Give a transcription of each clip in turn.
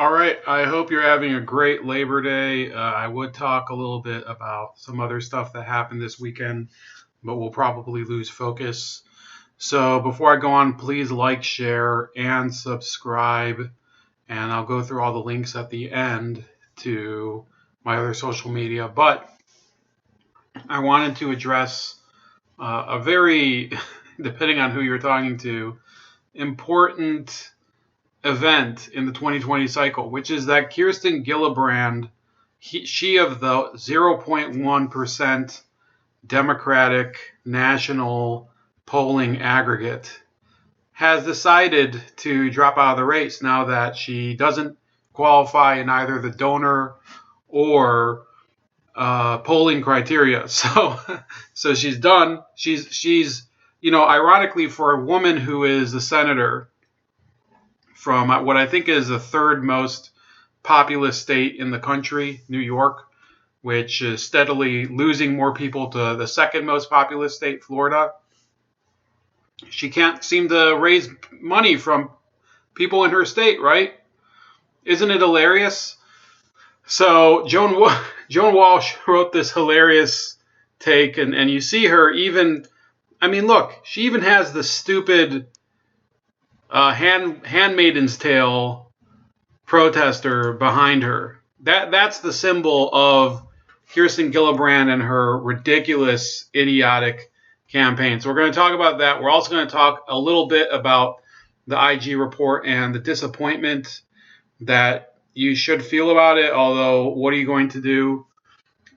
All right. I hope you're having a great Labor Day. I would talk a little bit about some other stuff that happened this weekend, but we'll probably lose focus. So before I go on, please like, share, and subscribe. And I'll go through all the links at the end to my other social media. But I wanted to address a very, depending on who you're talking to, important event in the 2020 cycle, which is that Kirsten Gillibrand, she of the 0.1% Democratic national polling aggregate, has decided to drop out of the race now that she doesn't qualify in either the donor or polling criteria. So she's done. She's ironically, for a woman who is a senator from what I think is the third most populous state in the country, New York, which is steadily losing more people to the second most populous state, Florida. She can't seem to raise money from people in her state, right? Isn't it hilarious? So Joan Walsh wrote this hilarious take, and you see her even, look, she even has the stupid Handmaid's Tale protester behind her. That's the symbol of Kirsten Gillibrand and her ridiculous, idiotic campaign. So we're going to talk about that. We're also going to talk a little bit about the IG report and the disappointment that you should feel about it. Although, what are you going to do?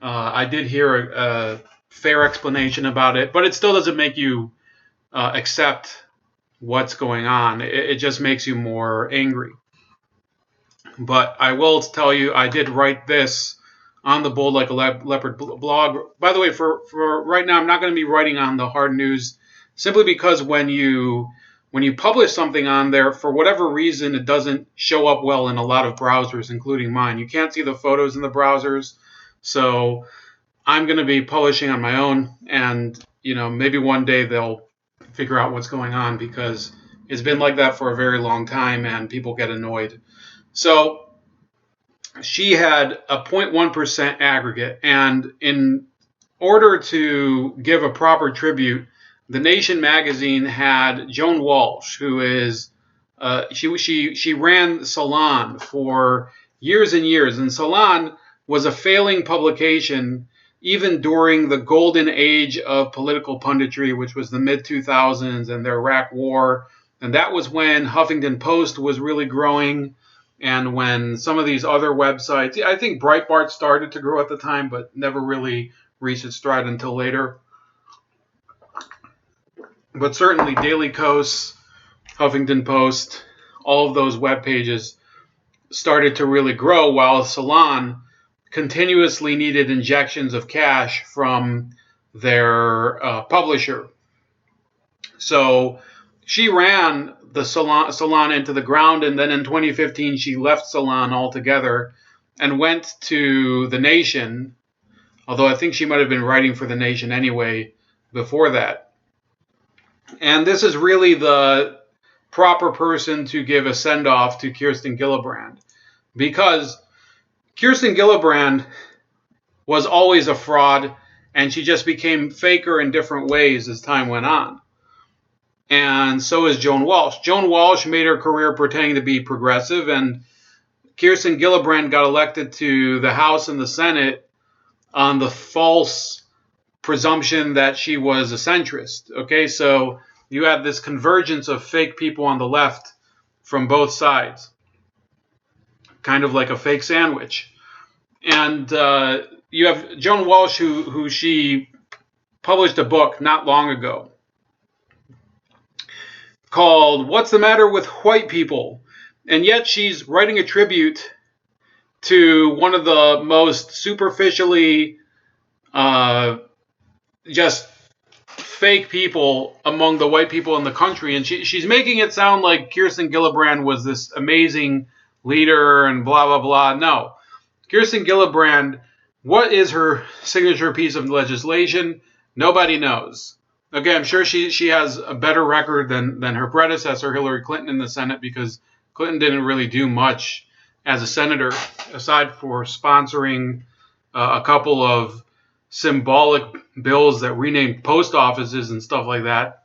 I did hear a fair explanation about it, but it still doesn't make you accept what's going on. It just makes you more angry. But I will tell you, I did write this on the Bold Like a Leopard blog. By the way, for right now, I'm not going to be writing on the hard news, simply because when you publish something on there, for whatever reason, it doesn't show up well in a lot of browsers, including mine. You can't see the photos in the browsers. So I'm going to be publishing on my own, and maybe one day they'll figure out what's going on, because it's been like that for a very long time and people get annoyed. So she had a 0.1% aggregate, and in order to give a proper tribute, The Nation magazine had Joan Walsh, who is she ran Salon for years and years, and Salon was a failing publication even during the golden age of political punditry, which was the mid-2000s and the Iraq War. And that was when Huffington Post was really growing, and when some of these other websites, I think Breitbart started to grow at the time, but never really reached its stride until later. But certainly Daily Kos, Huffington Post, all of those web pages started to really grow, while Salon continuously needed injections of cash from their publisher. So she ran the Salon into the ground, and then in 2015 she left Salon altogether and went to The Nation, although I think she might have been writing for The Nation anyway before that. And this is really the proper person to give a send-off to Kirsten Gillibrand, because Kirsten Gillibrand was always a fraud, and she just became faker in different ways as time went on. And so is Joan Walsh. Joan Walsh made her career pretending to be progressive, and Kirsten Gillibrand got elected to the House and the Senate on the false presumption that she was a centrist. Okay, so you have this convergence of fake people on the left from both sides, kind of like a fake sandwich. And you have Joan Walsh, who she published a book not long ago called "What's the Matter with White People?" And yet she's writing a tribute to one of the most superficially just fake people among the white people in the country. And she's making it sound like Kirsten Gillibrand was this amazing leader and blah, blah, blah. No. Kirsten Gillibrand, what is her signature piece of legislation? Nobody knows. Okay, I'm sure she has a better record than her predecessor, Hillary Clinton, in the Senate, because Clinton didn't really do much as a senator, aside for sponsoring a couple of symbolic bills that renamed post offices and stuff like that.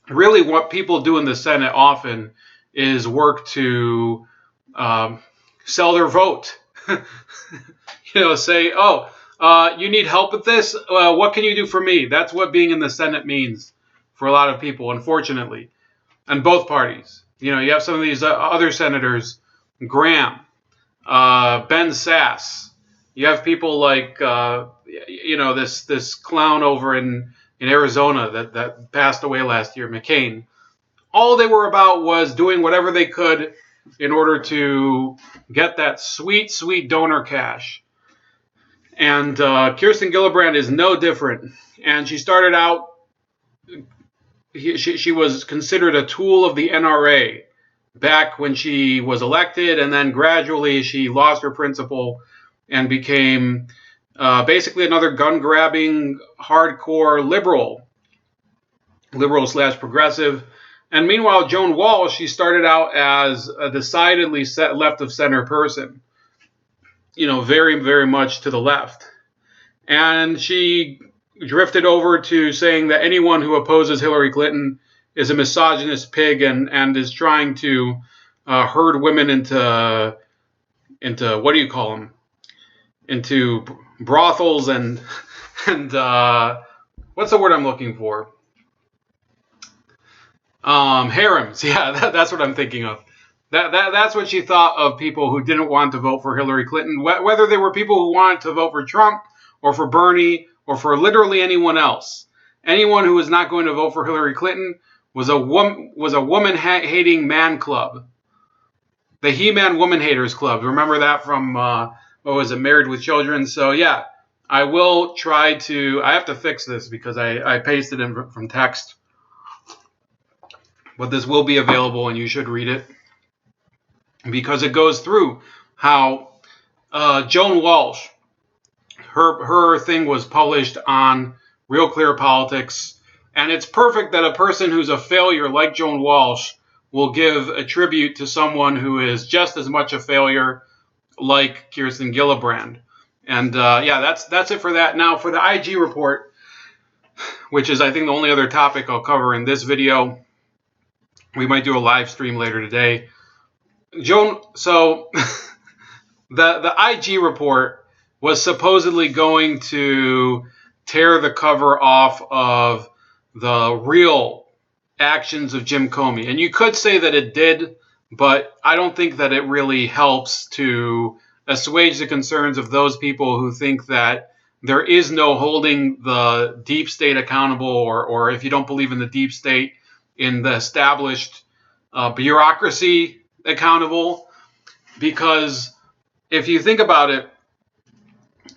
Really, what people do in the Senate often is work to sell their vote. Say, oh, you need help with this? What can you do for me? That's what being in the Senate means for a lot of people, unfortunately, on both parties. You have some of these other senators, Graham, Ben Sass. You have people like, this clown over in Arizona that passed away last year, McCain. All they were about was doing whatever they could in order to get that sweet, sweet donor cash. And Kirsten Gillibrand is no different. And she started out, she was considered a tool of the NRA back when she was elected, and then gradually she lost her principle and became basically another gun-grabbing, hardcore liberal/progressive. And meanwhile, Joan Walsh, she started out as a decidedly left-of-center person, very, very much to the left. And she drifted over to saying that anyone who opposes Hillary Clinton is a misogynist pig and is trying to herd women into what do you call them? Into brothels and what's the word I'm looking for? Harems. Yeah, that's what I'm thinking of. That's what she thought of people who didn't want to vote for Hillary Clinton, whether they were people who wanted to vote for Trump or for Bernie or for literally anyone else. Anyone who was not going to vote for Hillary Clinton was a woman-hating man club. The He-Man Woman Haters Club. Remember that from, Married with Children? So, yeah, I will try to... I have to fix this because I pasted in from text. But this will be available and you should read it. Because it goes through how Joan Walsh, her thing was published on Real Clear Politics. And it's perfect that a person who's a failure like Joan Walsh will give a tribute to someone who is just as much a failure like Kirsten Gillibrand. And that's it for that. Now for the IG report, which is I think the only other topic I'll cover in this video. We might do a live stream later today. So the IG report was supposedly going to tear the cover off of the real actions of Jim Comey. And you could say that it did, but I don't think that it really helps to assuage the concerns of those people who think that there is no holding the deep state accountable, or if you don't believe in the deep state, in the established bureaucracy accountable. Because if you think about it,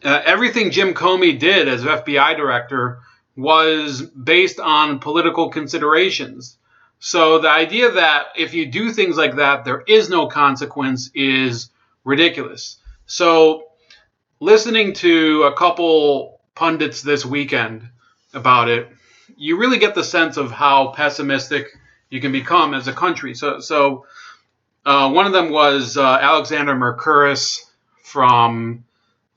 everything Jim Comey did as FBI director was based on political considerations. So the idea that if you do things like that, there is no consequence is ridiculous. So listening to a couple pundits this weekend about it, you really get the sense of how pessimistic you can become as a country. So one of them was Alexander Mercouris from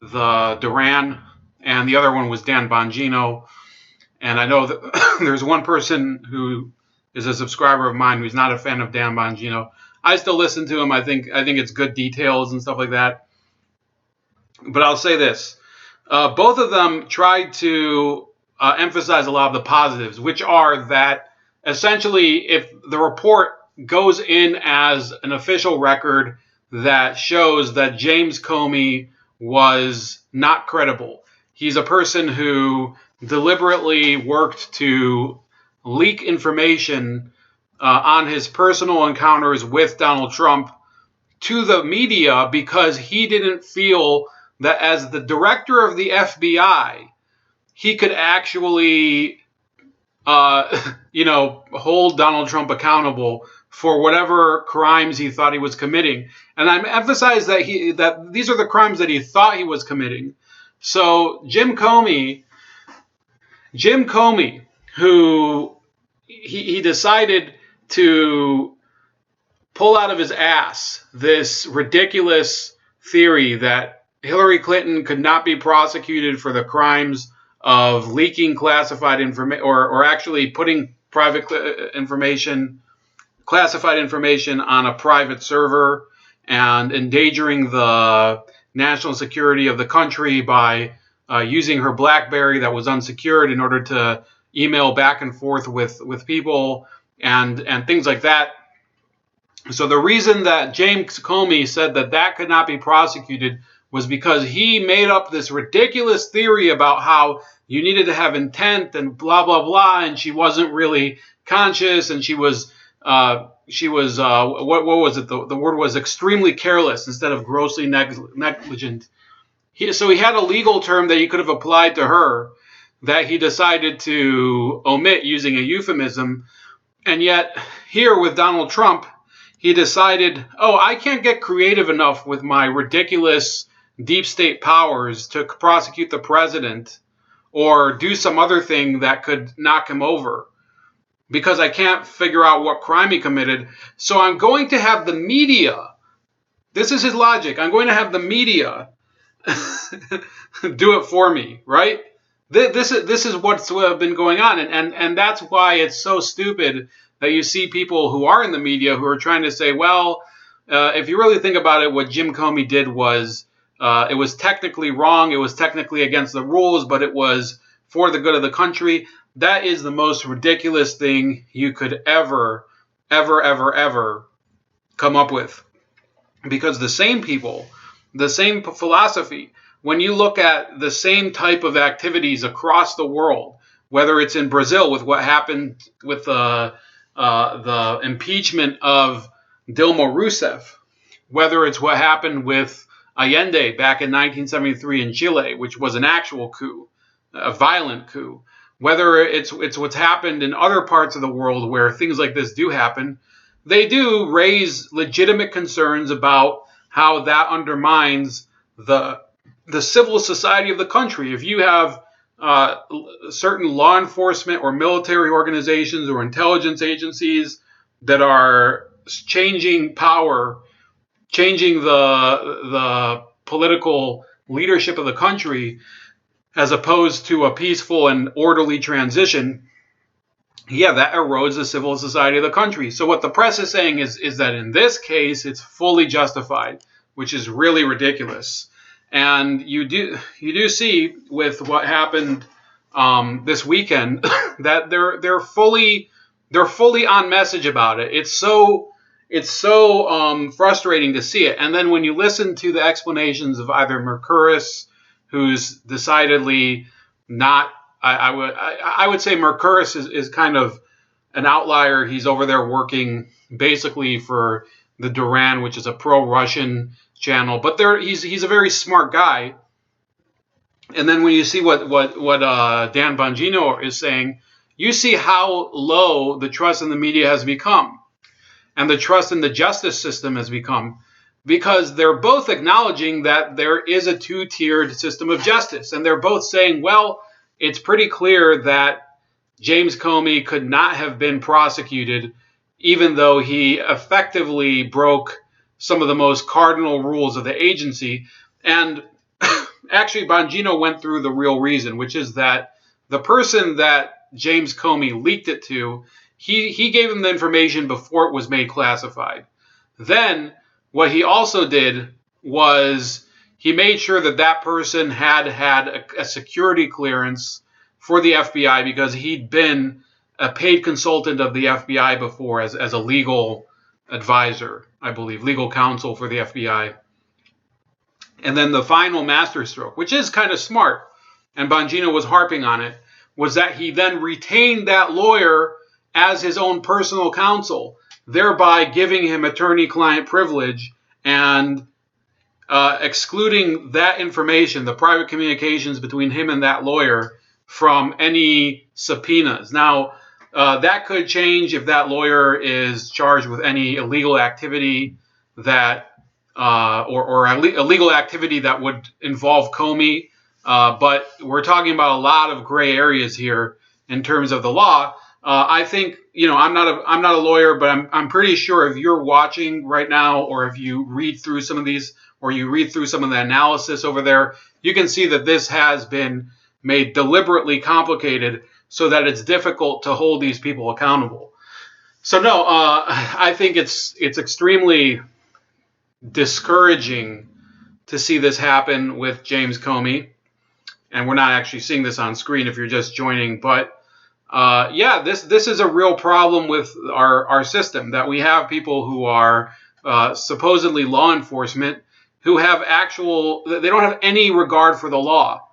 the Duran, and the other one was Dan Bongino. And I know that there's one person who is a subscriber of mine who's not a fan of Dan Bongino. I still listen to him. I think it's good details and stuff like that. But I'll say this. Both of them tried to emphasize a lot of the positives, which are that essentially if the report goes in as an official record that shows that James Comey was not credible. He's a person who deliberately worked to leak information on his personal encounters with Donald Trump to the media because he didn't feel that as the director of the FBI, he could actually, hold Donald Trump accountable for whatever crimes he thought he was committing. And I'm emphasized that these are the crimes that he thought he was committing. So Jim Comey, who he decided to pull out of his ass this ridiculous theory that Hillary Clinton could not be prosecuted for the crimes of leaking classified information or actually putting classified information on a private server and endangering the national security of the country by using her BlackBerry that was unsecured in order to email back and forth with people and things like that. So the reason that James Comey said that could not be prosecuted was because he made up this ridiculous theory about how you needed to have intent and blah, blah, blah, and she wasn't really conscious, and she was what was it? The word was extremely careless instead of grossly negligent. So he had a legal term that he could have applied to her that he decided to omit using a euphemism. And yet here with Donald Trump, he decided, I can't get creative enough with my ridiculous deep state powers to prosecute the president or do some other thing that could knock him over because I can't figure out what crime he committed. So I'm going to have the media. This is his logic. I'm going to have the media do it for me, right? This is what's been going on. And that's why it's so stupid that you see people who are in the media who are trying to say, well, if you really think about it, what Jim Comey did was it was technically wrong. It was technically against the rules, but it was for the good of the country. That is the most ridiculous thing you could ever come up with. Because the same people, the same philosophy, when you look at the same type of activities across the world, whether it's in Brazil with what happened with the impeachment of Dilma Rousseff, whether it's what happened with Allende back in 1973 in Chile, which was an actual coup, a violent coup, whether it's what's happened in other parts of the world where things like this do happen, they do raise legitimate concerns about how that undermines the civil society of the country. If you have certain law enforcement or military organizations or intelligence agencies that are changing power, changing the political leadership of the country, as opposed to a peaceful and orderly transition, that erodes the civil society of the country. So what the press is saying is that in this case, it's fully justified, which is really ridiculous. And you do see with what happened this weekend that they're fully on message about it. It's so frustrating to see it. And then when you listen to the explanations of either Mercouris, who's decidedly not, I would say Mercouris is kind of an outlier. He's over there working basically for the Duran, which is a pro-Russian channel, but he's a very smart guy. And then when you see what Dan Bongino is saying, you see how low the trust in the media has become and the trust in the justice system has become, because they're both acknowledging that there is a two-tiered system of justice. And they're both saying, well, it's pretty clear that James Comey could not have been prosecuted, even though he effectively broke some of the most cardinal rules of the agency. And actually, Bongino went through the real reason, which is that the person that James Comey leaked it to, he gave him the information before it was made classified. Then what he also did was he made sure that person had a security clearance for the FBI because he'd been a paid consultant of the FBI before as a legal advisor, I believe, legal counsel for the FBI. And then the final masterstroke, which is kind of smart, and Bongino was harping on it, was that he then retained that lawyer as his own personal counsel, thereby giving him attorney-client privilege and excluding that information, the private communications between him and that lawyer, from any subpoenas. Now, that could change if that lawyer is charged with any illegal activity that, or illegal activity that would involve Comey. But we're talking about a lot of gray areas here in terms of the law. I think, I'm not a lawyer, but I'm pretty sure if you're watching right now, or if you read through some of these, or you read through some of the analysis over there, you can see that this has been made deliberately complicated so that it's difficult to hold these people accountable. So no, I think it's extremely discouraging to see this happen with James Comey, and we're not actually seeing this on screen if you're just joining, but yeah, this is a real problem with our system, that we have people who are supposedly law enforcement who have they don't have any regard for the law.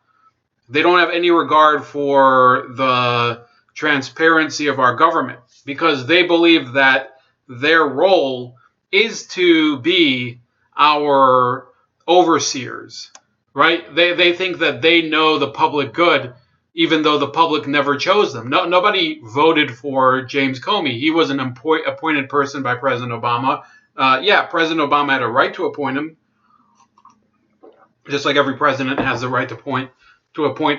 They don't have any regard for the transparency of our government, because they believe that their role is to be our overseers, right? They think that they know the public good, even though the public never chose them. Nobody voted for James Comey. He was an appointed person by President Obama. Yeah, President Obama had a right to appoint him, just like every president has the right to appoint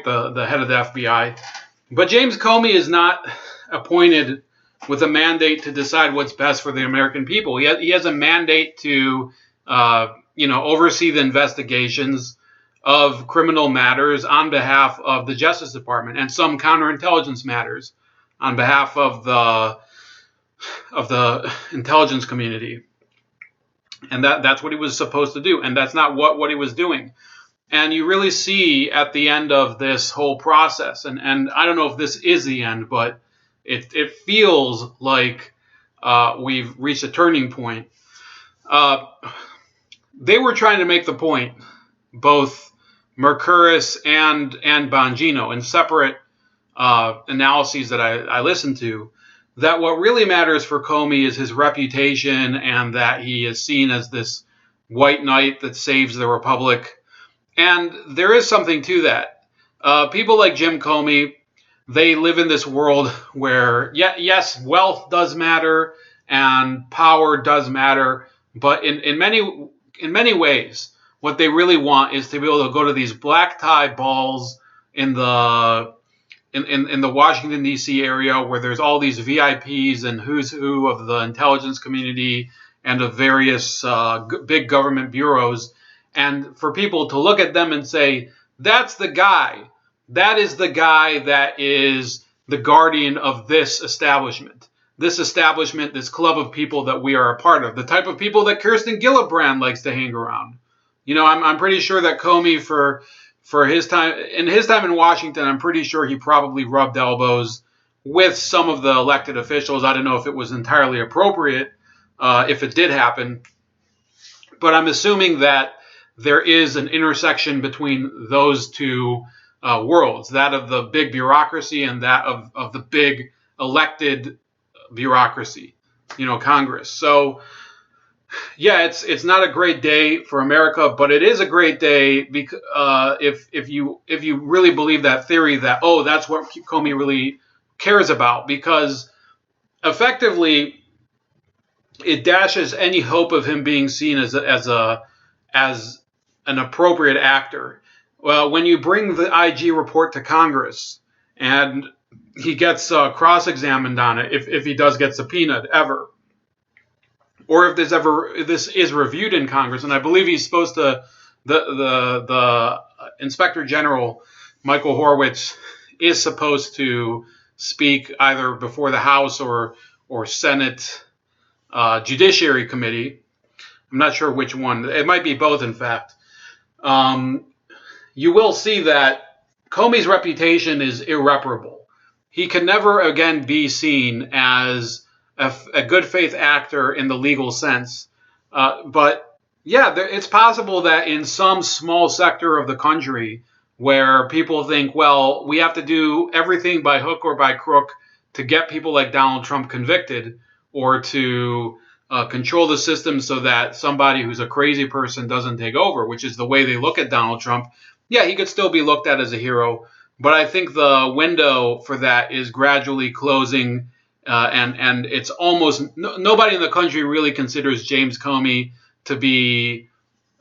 the head of the FBI. But James Comey is not appointed with a mandate to decide what's best for the American people. He has a mandate to, oversee the investigations of criminal matters on behalf of the Justice Department, and some counterintelligence matters on behalf of the intelligence community. And that's what he was supposed to do, and that's not what he was doing. And you really see at the end of this whole process, and I don't know if this is the end, but it feels like we've reached a turning point. They were trying to make the point, both Mercouris and Bongino, in separate analyses that I listened to, that what really matters for Comey is his reputation, and that he is seen as this white knight that saves the republic. And there is something to that. People like Jim Comey, they live in this world where, yes, wealth does matter and power does matter, but in many ways, what they really want is to be able to go to these black tie balls in the Washington, D.C. area, where there's all these VIPs and who's who of the intelligence community and of various big government bureaus, and for people to look at them and say, that's the guy. That is the guy that is the guardian of this establishment, this club of people that we are a part of, the type of people that Kirsten Gillibrand likes to hang around. I'm pretty sure that Comey, for his time in Washington, I'm pretty sure he probably rubbed elbows with some of the elected officials. I don't know if it was entirely appropriate, if it did happen, but I'm assuming that there is an intersection between those two worlds, that of the big bureaucracy and that of the big elected bureaucracy, Congress. So yeah, it's not a great day for America, but it is a great day because if you really believe that theory that, that's what Comey really cares about, because effectively it dashes any hope of him being seen as an appropriate actor. Well, when you bring the IG report to Congress and he gets cross-examined on it, if he does get subpoenaed ever, or if this is reviewed in Congress, and I believe he's supposed to, the Inspector General Michael Horowitz is supposed to speak either before the House or Senate Judiciary Committee. I'm not sure which one. It might be both, in fact. You will see that Comey's reputation is irreparable. He can never again be seen as a good faith actor in the legal sense. But yeah, it's possible that in some small sector of the country where people think, well, we have to do everything by hook or by crook to get people like Donald Trump convicted, or to control the system so that somebody who's a crazy person doesn't take over, which is the way they look at Donald Trump. Yeah, he could still be looked at as a hero, but I think the window for that is gradually closing, and it's almost nobody in the country really considers James Comey to be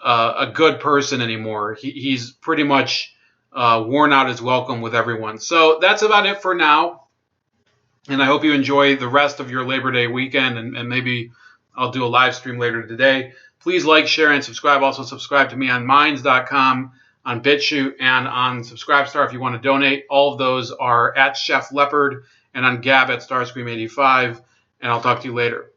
a good person anymore. He's pretty much worn out his welcome with everyone. So that's about it for now. And I hope you enjoy the rest of your Labor Day weekend, and maybe I'll do a live stream later today. Please like, share, and subscribe. Also, subscribe to me on Minds.com, on BitChute, and on Subscribestar if you want to donate. All of those are at Chef Leopard and on Gab at Starscream85. And I'll talk to you later.